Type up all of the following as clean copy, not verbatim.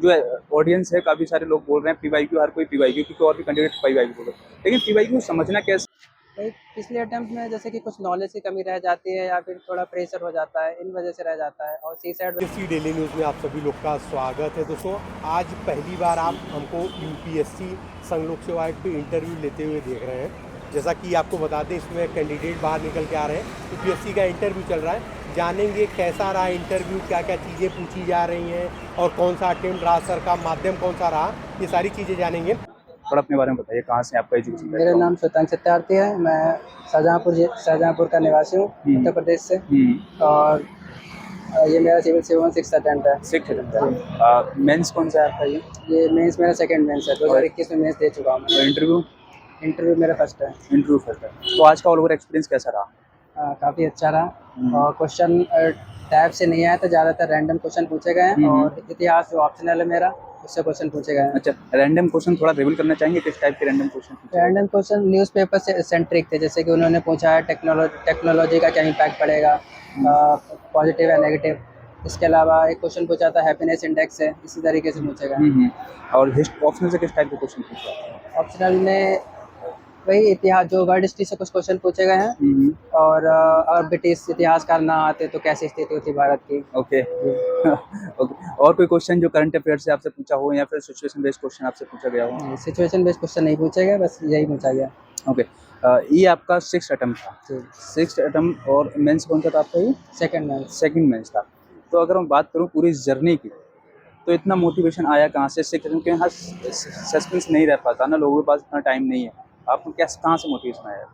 जो ऑडियंस है काफ़ी सारे लोग बोल रहे हैं पीवाईक्यू, हर कोई पीवाईक्यू, क्योंकि और भी कैंडिडेट पीवाईक्यू बोल रहे हैं, लेकिन पीवाईक्यू समझना कैसे? भाई पिछले अटेम्प्ट में जैसे कि कुछ नॉलेज की कमी रह जाती है या फिर थोड़ा प्रेशर हो जाता है, इन वजह से रह जाता है। और सी साइड यूपीएससी डेली न्यूज़ में आप सभी लोग का स्वागत है। दोस्तों, आज पहली बार आप हमको यूपीएससी संघ लोक सेवा आयोग पे इंटरव्यू लेते हुए देख रहे हैं। जैसा कि आपको बता दें, इसमें कैंडिडेट बाहर निकल के आ रहे हैं। यूपीएससी का इंटरव्यू चल रहा है। जानेंगे कैसा रहा इंटरव्यू, क्या क्या चीज़ें पूछी जा रही हैं और कौन सा अटेम्प्ट रहा, सर का माध्यम कौन सा रहा, ये सारी चीज़ें जानेंगे। थोड़ा अपने बारे में बताइए, कहाँ से आपका एजुकेशन मेरा बैकग्राउंड? नाम शतांक सत्यार्थी है। मैं शाहजहाँपुर का निवासी हूँ, उत्तर प्रदेश से। और ये मेरा सिविल सेवन 6 अटेम्प्ट है। 6 अटेम्प्ट है। मेंस कौन सा है आपका ये मेंस मेरा सेकंड मेंस है। 2021 में मेंस दे चुका हूँ मैं। इंटरव्यू? इंटरव्यू मेरा फर्स्ट है। इंटरव्यू फर्स्ट है। तो आज का ऑल ओवर एक्सपीरियंस कैसा रहा? काफ़ी अच्छा रहा। और क्वेश्चन टाइप से नहीं आया, तो ज़्यादातर रैंडम क्वेश्चन पूछे गए हैं। और इतिहास जो ऑप्शनल है मेरा, उससे क्वेश्चन पूछे गए हैं। अच्छा, रैंडम क्वेश्चन थोड़ा रिवील करना चाहेंगे, किस टाइप के रैंडम क्वेश्चन पूछे गए? रैंडम क्वेश्चन न्यूज़पेपर से सेंट्रिक थे। जैसे कि उन्होंने पूछा है टेक्नोलॉजी का क्या इम्पैक्ट पड़ेगा, पॉजिटिव या नेगेटिव। इसके अलावा एक क्वेश्चन पूछा था हैप्पीनेस इंडेक्स है, इसी तरीके से पूछे गए। और ऑप्शनल से किस टाइप के क्वेश्चन पूछे गए? ऑप्शनल में वही इतिहास, जो वर्ल्ड हिस्ट्री से कुछ क्वेश्चन पूछे गए हैं। और अगर ब्रिटिश इतिहासकार ना आते तो कैसी स्थिति होती भारत की। ओके। ओके, और कोई क्वेश्चन जो करंट अफेयर से आपसे पूछा हो या फिर सिचुएशन बेस्ड क्वेश्चन आपसे पूछा गया हो? सिचुएशन बेस्ड क्वेश्चन नहीं पूछे गए, बस यही पूछा गया। ओके। ये आपका 6th अटेम्प्ट था। जी। 6th अटेम्प्ट, और मेंस कौन सा था आपका ये? Second mains. सेकंड मेंस था। तो अगर मैं बात करूँ पूरी जर्नी की, तो इतना मोटिवेशन आया कहाँ से? 6th अटेम्प्ट के यहाँ सस्पेंस नहीं रह पाता ना, लोगों के पास इतना टाइम नहीं है। आपको कैसे, कहाँ से मोटिवेशन आया?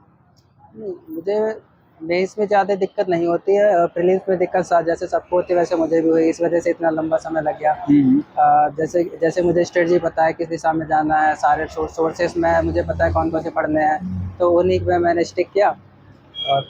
नहीं, मुझे मेंस में ज़्यादा दिक्कत नहीं होती है। प्रीलिम्स में दिक्कत जैसे सबको होती है वैसे मुझे भी हुई, इस वजह से इतना लंबा समय लग गया। जैसे जैसे मुझे स्ट्रेटजी पता है किस दिशा में जाना है, सारे सोर्सेस में मुझे पता है कौन कौन से पढ़ने हैं, तो उन्हीं में मैंने स्टिक किया। और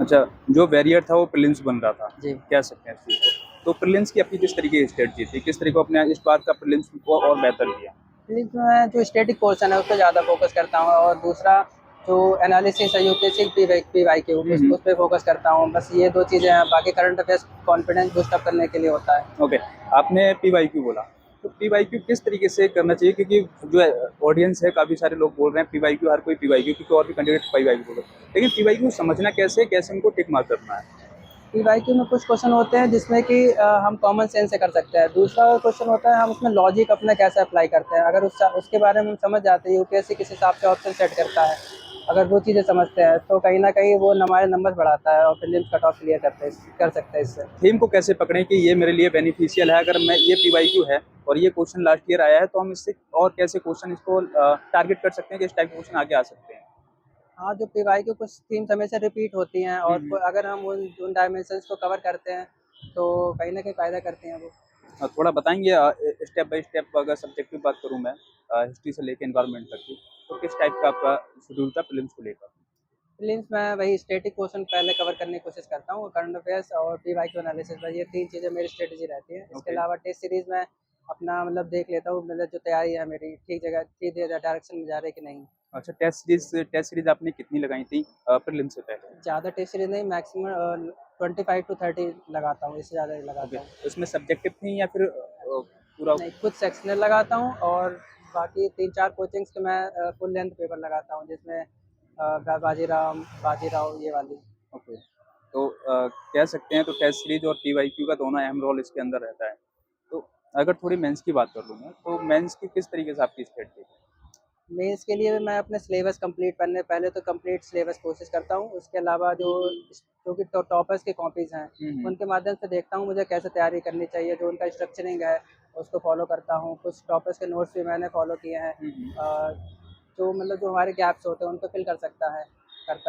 अच्छा, जो बैरियर था वो प्रीलिम्स बन रहा था, जी। कह सकते हैं इस चीज़ को। तो प्रीलिम्स की आपकी किस तरीके की स्ट्रेटजी थी? किस तरीके को अपने इस बार का प्रीलिम्स को और बेहतर किया? प्रीलिम्स में जो स्टैटिक पोर्शन है उस पर ज़्यादा फोकस करता हूँ। और दूसरा जो एनालिसिस है यूपीएससी पीवाईक्यू, उस पर फोकस करता हूँ। बस ये दो चीज़ें हैं। बाकी current affairs confidence boost up करने के लिए होता है। ओके, आपने पीवाईक्यू बोला, तो पीवाईक्यू किस तरीके से करना चाहिए? क्योंकि जो ऑडियंस है काफ़ी सारे लोग बोल रहे हैं पीवाईक्यू, हर कोई पीवाईक्यू, क्योंकि और भी कैंडिडेट पीवाईक्यू बोल रहे हैं, लेकिन पीवाईक्यू समझना कैसे, कैसे उनको टिक मार्क करना है? पीवाईक्यू में कुछ क्वेश्चन होते हैं जिसमें कि हम कॉमन सेंस से कर सकते हैं। दूसरा क्वेश्चन होता है हम उसमें लॉजिक अपना कैसे अप्लाई करते हैं। अगर उसके बारे में हम समझ जाते हैं, यूपीएससी किस हिसाब से ऑप्शन सेट करता है, अगर वो चीज़ें समझते हैं तो कहीं ना कहीं वो हमारे नंबर बढ़ाता है और प्रीलिम्स कट ऑफ क्लियर कर सकते हैं इससे। थीम को कैसे पकड़ें कि ये मेरे लिए बेनिफिशियल है? अगर मैं, ये पीवाईक्यू है और ये क्वेश्चन लास्ट ईयर आया है, तो हम इससे और कैसे क्वेश्चन इसको टारगेट कर सकते हैं कि इस टाइप के क्वेश्चन आगे आ सकते हैं? हाँ, जो पीवाईक्यू कुछ थीम्स हमेशा रिपीट होती हैं, और अगर हम उन डायमेंशंस को कवर करते हैं तो कहीं ना कहीं फ़ायदा करते हैं वो। थोड़ा बताएंगे स्टेप बाय स्टेप? अगर सब्जेक्टिव बात करूँ मैं, हिस्ट्री से लेकर एनवायरनमेंट तक की, तो किस टाइप का आपका शेड्यूल था प्रीलिम्स को लेकर? प्रीलिम्स में वही स्टैटिक पोर्शन पहले कवर करने की कोशिश करता हूँ। करंट अफेयर्स और पीवाईक्यू एनालिसिस, बस ये तीन चीज़ें मेरी स्ट्रेटजी रहती है। इसके ओके। अलावा टेस्ट सीरीज़ में अपना मतलब देख लेता हूँ, मतलब जो तैयारी है मेरी ठीक जगह, ठीक डायरेक्शन में जा रही है कि नहीं। अच्छा, टेस्ट सीरीज आपने कितनी लगाई थी प्रीलिम्स से पहले? ज़्यादा टेस्ट सीरीज़ नहीं, मैक्सिमम 25 to 30 लगाता हूँ, इससे ज़्यादा नहीं ओके, लगाता हूँ। उसमें सब्जेक्टिव थी या फिर पूरा? नहीं, कुछ सेक्शनल लगाता हूँ और बाकी 3-4 कोचिंग्स के मैं फुल लेंथ पेपर लगाता हूँ, जिसमें बाजीराव ये वाली। ओके, तो कह सकते हैं तो टेस्ट सीरीज और पीवाईक्यू का दोनों अहम रोल इसके अंदर रहता है। तो अगर थोड़ी मेंस की बात कर लूँ मैं, तो मेंस की किस तरीके से आपकी स्ट्रेटजी? मेंस के लिए मैं अपने सिलेबस कंप्लीट करने पहले तो कंप्लीट सिलेबस कोशिश करता हूँ। उसके अलावा जो कि टॉपर्स की कॉपीज़ हैं, उनके माध्यम से देखता हूँ मुझे कैसे तैयारी करनी चाहिए। जो उनका स्ट्रक्चरिंग है उसको फॉलो करता हूँ। कुछ टॉपर्स के नोट्स भी मैंने फॉलो किए हैं। जो मतलब जो हमारे गैप्स होते हैं उनको फिल करता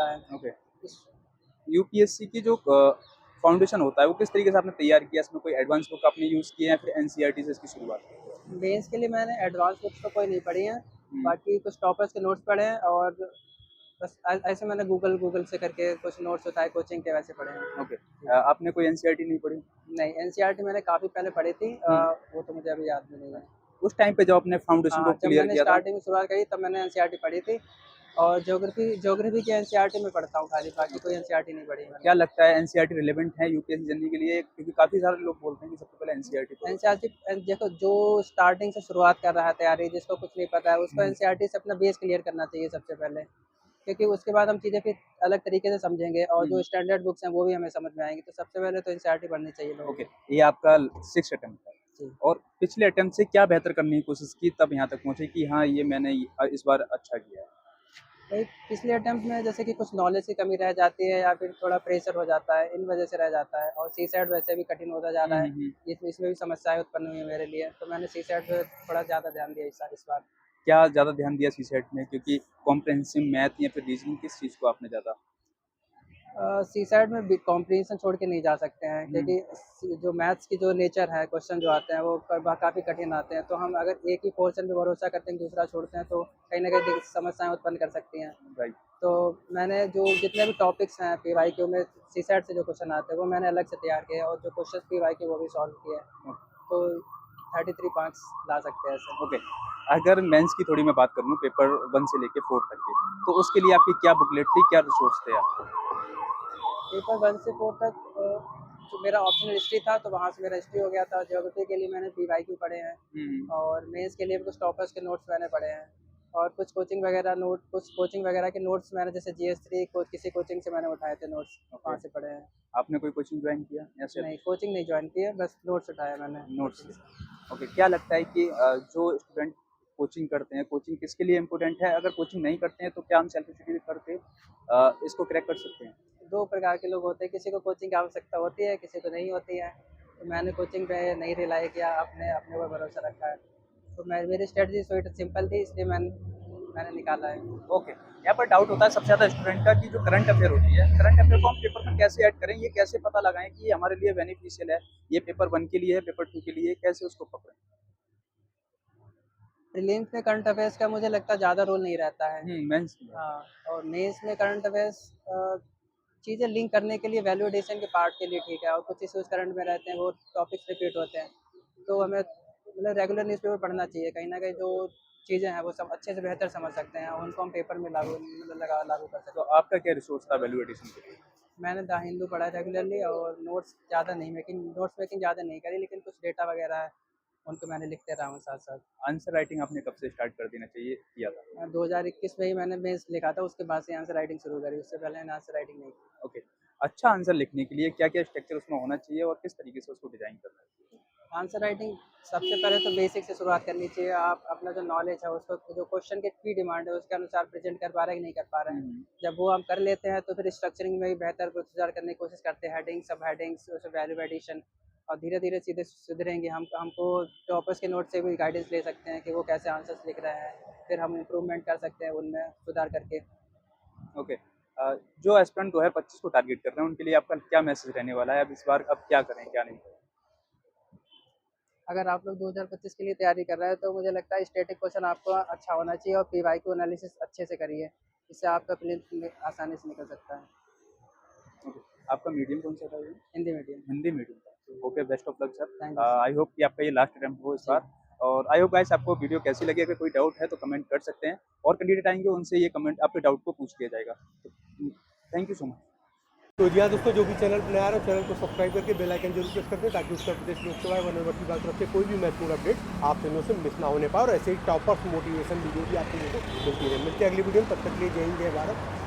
है। ओके, इस यूपीएससी की जो फाउंडेशन होता है वो किस तरीके से आपने तैयार किया? इसमें कोई एडवांस बुक आपने यूज़ किए या फिर एनसीईआरटी से इसकी शुरुआत की? मेंस के लिए मैंने एडवांस बुक्स तो कोई नहीं पढ़ी हैं, हम्म, बाकी कुछ टॉपर्स के नोट्स पढ़े हैं। और बस ऐसे मैंने गूगल से करके कुछ नोट्स होता है कोचिंग के, वैसे पढ़े हैं। ओके। आपने कोई एनसीईआरटी नहीं पढ़ी? नहीं, एनसीईआरटी मैंने काफ़ी पहले पढ़ी थी। वो तो मुझे अभी याद भी नहीं है। उस टाइम पे जब आपने फाउंडेशन को हाँ, जब क्लियर मैंने किया था? स्टार्टिंग में शुरुआत करी तब मैंने एनसीईआरटी पढ़ी थी। और ज्योग्राफी की एनसीईआरटी में पढ़ता हूँ खाली, बाकी कोई एनसीईआरटी नहीं पढ़ी मैंने। क्या लगता है एनसीईआरटी रिलेवेंट है यूपीएससी जनरल के लिए? क्योंकि काफ़ी सारे लोग बोलते हैं कि सबसे पहले एनसीईआरटी पढ़ो। एनसीईआरटी देखो, जो स्टार्टिंग से शुरुआत कर रहा है तैयारी, जिसको कुछ नहीं पता है, उसको हम्म, एनसीईआरटी से अपना बेस क्लियर करना चाहिए सबसे पहले, क्योंकि उसके बाद हम चीज़ें फिर अलग तरीके से समझेंगे और जो स्टैंडर्ड बुक्स हैं वो भी हमें समझ में आएंगी। तो सबसे पहले तो एनसीईआरटी पढ़नी चाहिए लोगों ओके, को। ये आपका 6th अटेम्प्ट है जी। और पिछले अटेम्प्ट से क्या बेहतर करने की कोशिश की तब यहाँ तक पहुँचे कि हाँ, ये मैंने इस बार अच्छा किया है? भाई, पिछले अटेम्प्ट में जैसे कि कुछ नॉलेज की कमी रह जाती है या फिर थोड़ा प्रेशर हो जाता है, इन वजह से रह जाता है। और सी सेट वैसे भी कठिन होता जा रहा है, हम्म। इसमें भी समस्याएं उत्पन्न हुई हैं मेरे लिए, तो मैंने सी सेट पे थोड़ा ज़्यादा ध्यान दिया इस बार। क्या ज़्यादा ध्यान दिया सीसेट में? क्योंकि कॉम्प्रहेंसिव मैथ या फिर रीजनिंग किस चीज़ को आपने ज़्यादा? सी साइड में कॉम्प्रिहेंशन छोड़ के नहीं जा सकते हैं, हम्म, क्योंकि जो मैथ्स की जो नेचर है, क्वेश्चन जो आते हैं वो काफ़ी कठिन आते हैं। तो हम अगर एक ही पोर्शन पे भरोसा करते हैं, दूसरा छोड़ते हैं, तो कहीं ना कहीं समस्याएं उत्पन्न कर सकती हैं। राइट। तो मैंने जो जितने भी टॉपिक्स हैं पीवाईक्यू में, सी सेट से जो क्वेश्चन आते हैं वो मैंने अलग से तैयार किए और जो क्वेश्चन पीवाईक्यू वो भी सॉल्व किए। तो 33 मार्क्स ला सकते हैं ऐसे। ओके, अगर मेंस की थोड़ी मैं बात करूँ पेपर 1 से लेके 4 तक की, तो उसके लिए आपकी क्या बुकलेट थी, क्या रिसोर्स थे आपके? पेपर 1 से 4 तक जो मेरा ऑप्शनल हिस्ट्री था, तो वहाँ से मेरा हिस्ट्री हो गया था। ज्योग्राफी के लिए मैंने पीवाईक्यू पढ़े हैं हम्म, और मेंस के लिए कुछ टॉपर्स के नोट्स मैंने पढ़े हैं और कुछ कोचिंग वगैरह के नोट्स मैंने जैसे जीएस3 किसी कोचिंग से मैंने उठाए थे नोट्स, वहाँ से पढ़े हैं। आपने कोई कोचिंग ज्वाइन किया या सिर्फ नहीं, कोचिंग नहीं ज्वाइन की है, बस नोट्स उठाए मैंने नोट्स? कोचिंग से। ओके, क्या लगता है कि जो स्टूडेंट कोचिंग करते हैं, कोचिंग किसके लिए इम्पोर्टेंट है? अगर कोचिंग नहीं करते हैं तो क्या हम सेल्फ स्टडी करके इसको क्रैक कर सकते हैं? दो प्रकार के लोग होते हैं, किसी को कोचिंग की आवश्यकता होती है, किसी को नहीं होती है। तो मैंने कोचिंग पे नहीं रिलाई किया, अपने अपने पर भरोसा रखा है। तो मेरी स्ट्रेटजी स्वीट सिंपल थी, इसलिए मैंने निकाला है। ओके, यहाँ पर डाउट होता है सबसे ज़्यादा स्टूडेंट का कि जो करंट अफेयर होती है, करंट अफेयर को हम पेपर में कैसे ऐड करें? ये कैसे पता लगाएं कि ये हमारे लिए बेनिफिशियल है, ये पेपर 1 के लिए है, पेपर 2 के लिए है, कैसे उसको पकड़ें? प्रीलिम्स में करंट अफेयर्स का मुझे लगता है ज़्यादा रोल नहीं रहता है। मेंस हाँ, और मेंस में करंट अफेयर्स चीज़ें लिंक करने के लिए, वैल्यूडेशन के पार्ट के लिए ठीक है, और कुछ इश्यूज करंट में रहते हैं, वो टॉपिक्स रिपीट होते हैं। तो हमें मतलब रेगुलर न्यूज़पेपर पढ़ना चाहिए, कहीं ना कहीं जो चीज़ें हैं वो सब अच्छे से बेहतर समझ सकते हैं, उनको हम पेपर में लागू कर सकते तो हैं। आपका क्या रिसोर्स था वैल्यू एडिशन के लिए? मैंने द हिंदू पढ़ा रेगुलरली और नोट्स मेकिंग ज़्यादा नहीं करी, लेकिन कुछ डेटा वगैरह है उनको मैंने लिखते रहा हूँ साथ साथ। आंसर राइटिंग आपने कब से स्टार्ट कर देना चाहिए किया था? 2021 में ही मैंने मेंस लिखा था, उसके बाद से आंसर राइटिंग शुरू करी, उससे पहले मैंने आंसर राइटिंग नहीं की। ओके, अच्छा आंसर लिखने के लिए क्या-क्या स्ट्रक्चर उसमें होना चाहिए और किस तरीके से उसको डिज़ाइन करना है? आंसर राइटिंग सबसे पहले तो बेसिक से शुरुआत करनी चाहिए। आप अपना जो नॉलेज है उसको, जो क्वेश्चन की की डिमांड है उसके अनुसार प्रेजेंट कर पा रहे हैं कि नहीं कर पा रहे हैं। जब वो हम कर लेते हैं तो फिर स्ट्रक्चरिंग में भी बेहतर सुधार करने की कोशिश करते हैं, हेडिंग, सब हेडिंग्स, वैल्यू एडिशन, और धीरे धीरे सीधे सुधरेंगे। हमको टॉपर्स के नोट से भी गाइडेंस ले सकते हैं कि वो कैसे आंसर्स लिख रहे हैं, फिर हम इम्प्रूवमेंट कर सकते हैं उनमें सुधार करके। ओके, जो एस्पिरेंट 2025 को टारगेट कर रहे हैं उनके लिए आपका क्या मैसेज रहने वाला है? अब इस बार अब क्या करें, क्या नहीं करें? अगर आप लोग 2025 के लिए तैयारी कर रहे हैं तो मुझे लगता है स्टैटिक क्वेश्चन आपको अच्छा होना चाहिए और पीवाईक्यू एनालिसिस अच्छे से करिए, इससे आपका प्रीलिम्स आसानी से निकल सकता है। ओके, आपका मीडियम कौन-सा था ये? हिंदी मीडियम। हिंदी मीडियम था। Okay, best of luck sir. Thank you. I hope कि आपका ये लास्ट अटेम्प्ट हो इस जी। बार और आई होप गाइस आपको वीडियो कैसी लगी? अगर कोई डाउट है तो कमेंट कर सकते हैं और कैंडिडेट आएँगे उनसे ये कमेंट आपके डाउट को पूछ लिया जाएगा। तो थैंक यू सो मच। तो जी हाँ दोस्तों, जो भी चैनल पर नया रहा चैनल को सब्सक्राइब करके बेल आइकन जरूर प्रेस कर दें ताकि उत्तर प्रदेश लोकसभा व नववर्ष की बात तरफ से कोई भी महत्वपूर्ण अपडेट आप चैनलों से मिस ना होने पाए और ऐसे ही टॉपर्स मोटिवेशन वीडियो भी आपको मिलती रहे। मिलते हैं अगली वीडियो में, तब तक के लिए जय हिंद, जय भारत।